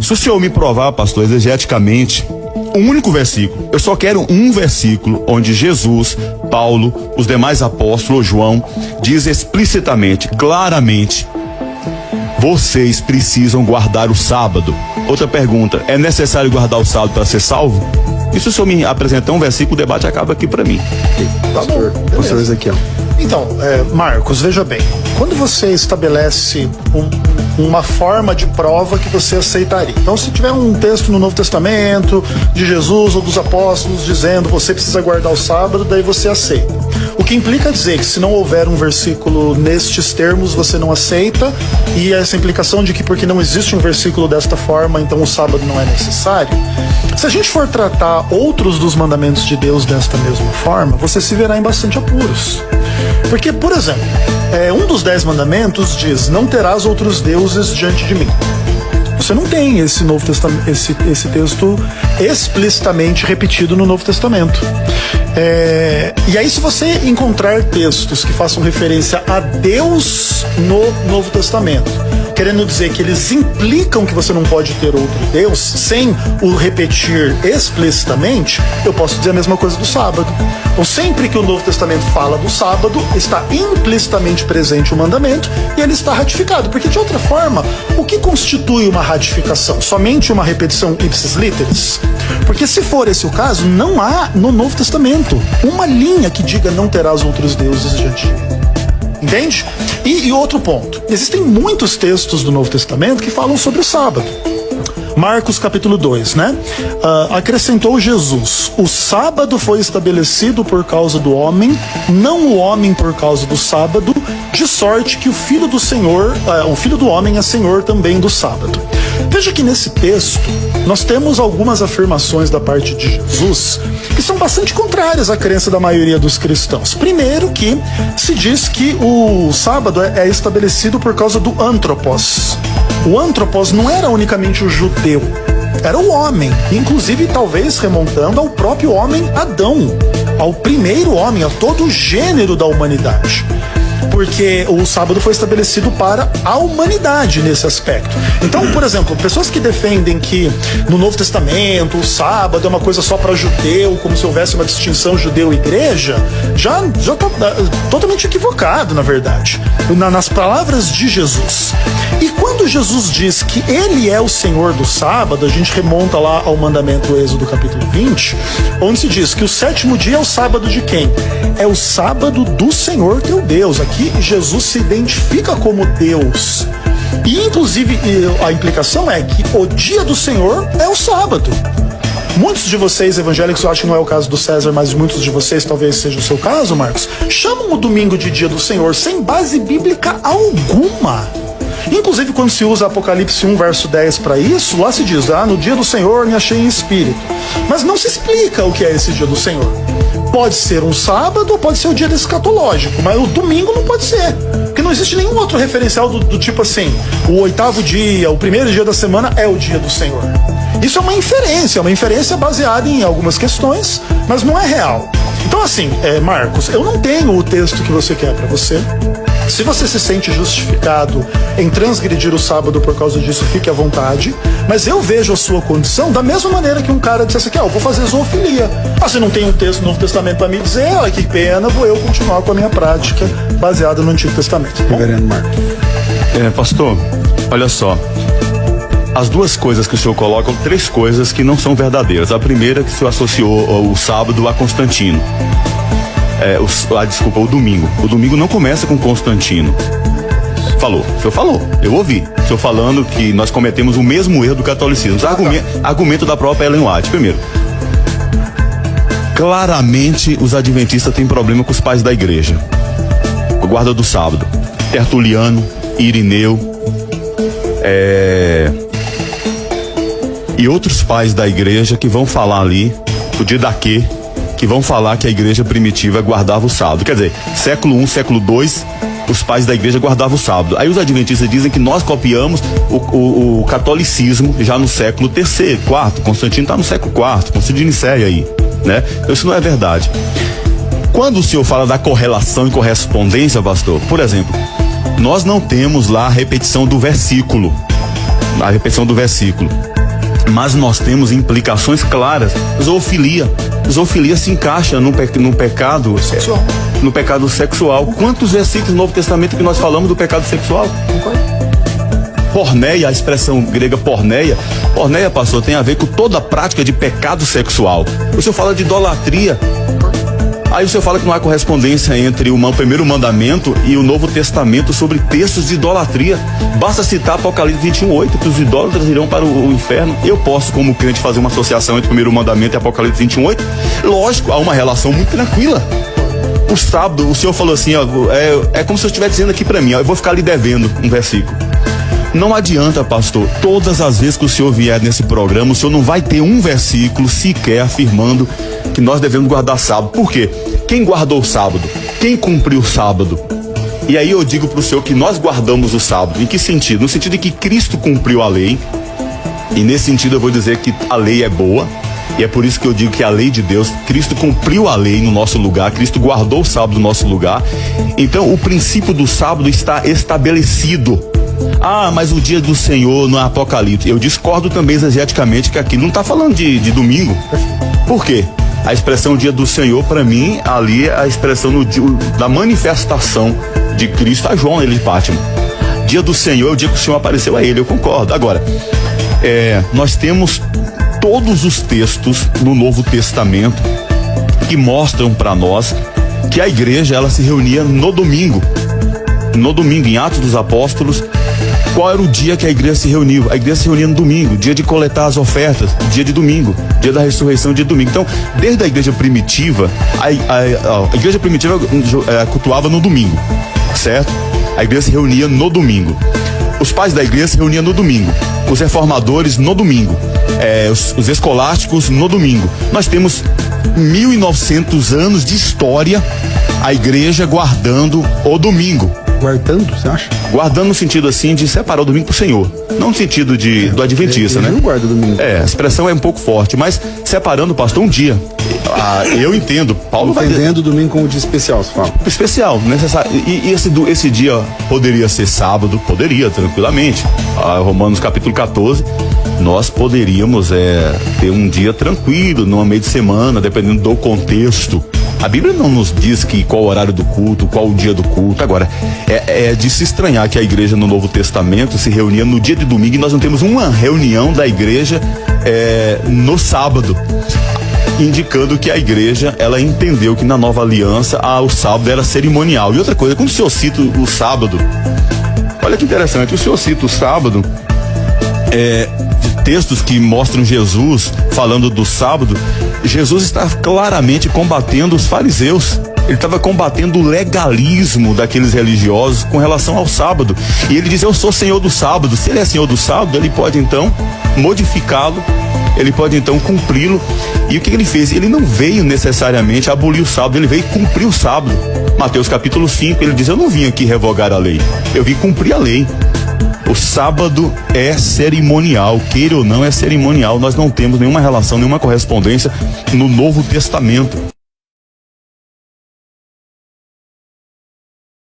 Se o senhor me provar, pastor, exegeticamente, um único versículo, eu só quero um versículo onde Jesus, Paulo, os demais apóstolos, João, diz explicitamente, claramente, vocês precisam guardar o sábado. Outra pergunta, é necessário guardar o sábado para ser salvo? E se o senhor me apresentar um versículo, o debate acaba aqui para mim. Pastor Ezequiel. Então, Marcos, veja bem, quando você estabelece uma forma de prova que você aceitaria. Então, se tiver um texto no Novo Testamento de Jesus ou dos apóstolos dizendo você precisa guardar o sábado, daí você aceita. O que implica dizer que se não houver um versículo nestes termos, você não aceita, e essa implicação de que porque não existe um versículo desta forma, então o sábado não é necessário. Se a gente for tratar outros dos mandamentos de Deus desta mesma forma, você se verá em bastante apuros. Porque, por exemplo, um dos 10 mandamentos diz: não terás outros deuses diante de mim. Você não tem esse Novo Testamento, esse texto explicitamente repetido no Novo Testamento. E aí, se você encontrar textos que façam referência a Deus no Novo Testamento, querendo dizer que eles implicam que você não pode ter outro Deus, sem o repetir explicitamente, eu posso dizer a mesma coisa do sábado. Então, sempre que o Novo Testamento fala do sábado, está implicitamente presente o mandamento e ele está ratificado. Porque, de outra forma, o que constitui uma ratificação? Somente uma repetição ipsis literis? Porque, se for esse o caso, não há no Novo Testamento uma linha que diga não terás outros deuses diante de mim. Entende? E outro ponto. Existem muitos textos do Novo Testamento que falam sobre o sábado. Marcos capítulo 2, né? Acrescentou Jesus: o sábado foi estabelecido por causa do homem, não o homem por causa do sábado, de sorte que o filho do homem é senhor também do sábado. Veja que nesse texto nós temos algumas afirmações da parte de Jesus que são bastante contrárias à crença da maioria dos cristãos. Primeiro, que se diz que o sábado é estabelecido por causa do antropos. O antropos não era unicamente o judeu, era o homem, inclusive talvez remontando ao próprio homem Adão, ao primeiro homem, a todo o gênero da humanidade. Porque o sábado foi estabelecido para a humanidade nesse aspecto. Então, por exemplo, pessoas que defendem que no Novo Testamento o sábado é uma coisa só para judeu, como se houvesse uma distinção judeu-igreja, já está totalmente equivocado, na verdade, nas palavras de Jesus. E quando Jesus diz que ele é o Senhor do sábado, a gente remonta lá ao mandamento Êxodo capítulo 20, onde se diz que o 7º dia é o sábado de quem? É o sábado do Senhor teu Deus. Aqui Jesus se identifica como Deus. E inclusive a implicação é que o dia do Senhor é o sábado. Muitos de vocês evangélicos, eu acho que não é o caso do César, mas muitos de vocês, talvez seja o seu caso, Marcos, chamam o domingo de dia do Senhor sem base bíblica alguma. Inclusive, quando se usa Apocalipse 1, verso 10 para isso, lá se diz: no dia do Senhor me achei em espírito. Mas não se explica o que é esse dia do Senhor. Pode ser um sábado ou pode ser o dia escatológico, mas o domingo não pode ser. Porque não existe nenhum outro referencial do tipo assim: o 8º dia, o primeiro dia da semana é o dia do Senhor. Isso é uma inferência baseada em algumas questões, mas não é real. Então, assim, Marcos, eu não tenho o texto que você quer para você. Se você se sente justificado em transgredir o sábado por causa disso, fique à vontade. Mas eu vejo a sua condição da mesma maneira que um cara dissesse aqui: eu vou fazer zoofilia. Você não tem um texto do Novo Testamento para me dizer, que pena, vou eu continuar com a minha prática baseada no Antigo Testamento. Reverendo Marcos. Pastor, olha só. As duas coisas que o senhor coloca, 3 coisas que não são verdadeiras. A primeira é que o senhor associou o sábado a Constantino. O domingo. O domingo não começa com Constantino. O senhor falou, eu ouvi. O senhor falando que nós cometemos o mesmo erro do catolicismo. Argumento da própria Ellen White. Primeiro, claramente os adventistas têm problema com os pais da igreja. A guarda do sábado. Tertuliano, Irineu, e outros pais da igreja que vão falar ali, o Didaquê, que vão falar que a igreja primitiva guardava o sábado. Quer dizer, século I, século II, os pais da igreja guardavam o sábado. Aí os adventistas dizem que nós copiamos o catolicismo já no século III, IV. Constantino está no século IV, Concílio de Nicéia aí, né? Então isso não é verdade. Quando o senhor fala da correlação e correspondência, pastor, por exemplo, nós não temos lá a repetição do versículo. a repetição do versículo. Mas nós temos implicações claras. Zoofilia. Zoofilia se encaixa no pecado Sexual. No pecado sexual. Quantos versículos no Novo Testamento que nós falamos do pecado sexual? Porneia, a expressão grega porneia, pastor, tem a ver com toda a prática de pecado sexual. O senhor fala de idolatria. Aí o senhor fala que não há correspondência entre o primeiro mandamento e o Novo Testamento sobre textos de idolatria. Basta citar Apocalipse 21:8, que os idólatras irão para o inferno. Eu posso, como crente, fazer uma associação entre o primeiro mandamento e Apocalipse 21:8? Lógico, há uma relação muito tranquila. O sábado, o senhor falou assim, ó, é como se eu estivesse dizendo aqui para mim, ó, eu vou ficar lhe devendo um versículo. Não adianta, pastor, todas as vezes que o senhor vier nesse programa, o senhor não vai ter um versículo sequer afirmando que nós devemos guardar sábado. Por quê? Quem guardou o sábado? Quem cumpriu o sábado? E aí eu digo para o senhor que nós guardamos o sábado. Em que sentido? No sentido de que Cristo cumpriu a lei. E nesse sentido eu vou dizer que a lei é boa. E é por isso que eu digo que a lei de Deus, Cristo cumpriu a lei no nosso lugar, Cristo guardou o sábado no nosso lugar. Então o princípio do sábado está estabelecido. Ah, mas o dia do Senhor no Apocalipse. Eu discordo também exegeticamente que aqui não está falando de domingo. Por quê? A expressão dia do Senhor, para mim, ali é a expressão da manifestação de Cristo a João, ele de Fátima. Dia do Senhor é o dia que o Senhor apareceu a ele, eu concordo. Agora, nós temos todos os textos no Novo Testamento que mostram para nós que a igreja, ela se reunia no domingo. No domingo, em Atos dos Apóstolos, qual era o dia que a igreja se reuniu? A igreja se reunia no domingo, dia de coletar as ofertas, dia de domingo, dia da ressurreição, dia de domingo. Então, desde a igreja primitiva, a igreja primitiva cultuava no domingo, certo? A igreja se reunia no domingo. Os pais da igreja se reuniam no domingo, os reformadores no domingo, os escolásticos no domingo. Nós temos 1900 anos de história, a igreja guardando o domingo. Guardando, você acha? Guardando no sentido assim de separar o domingo pro Senhor. Não no sentido do adventista, né? Não guarda o domingo. A expressão é um pouco forte, mas separando, pastor, um dia. Eu entendo. Paulo entendendo o domingo como dia especial, você fala. Especial, necessário. E esse dia poderia ser sábado? Poderia, tranquilamente. Romanos capítulo 14, nós poderíamos ter um dia tranquilo, no meio de semana, dependendo do contexto. A Bíblia não nos diz qual o horário do culto, qual o dia do culto. Agora, é de se estranhar que a igreja no Novo Testamento se reunia no dia de domingo e nós não temos uma reunião da igreja no sábado, indicando que a igreja, ela entendeu que na nova aliança o sábado era cerimonial. E outra coisa, quando o senhor cita o sábado, olha que interessante, o senhor cita o sábado, textos que mostram Jesus falando do sábado. Jesus está claramente combatendo os fariseus. Ele estava combatendo o legalismo daqueles religiosos com relação ao sábado. E ele diz: eu sou senhor do sábado. Se ele é senhor do sábado, ele pode então modificá-lo, ele pode então cumpri-lo. E o que ele fez? Ele não veio necessariamente abolir o sábado, ele veio cumprir o sábado. Mateus capítulo 5, ele diz: eu não vim aqui revogar a lei, eu vim cumprir a lei. O sábado é cerimonial, queira ou não, é cerimonial. Nós não temos nenhuma relação, nenhuma correspondência no Novo Testamento.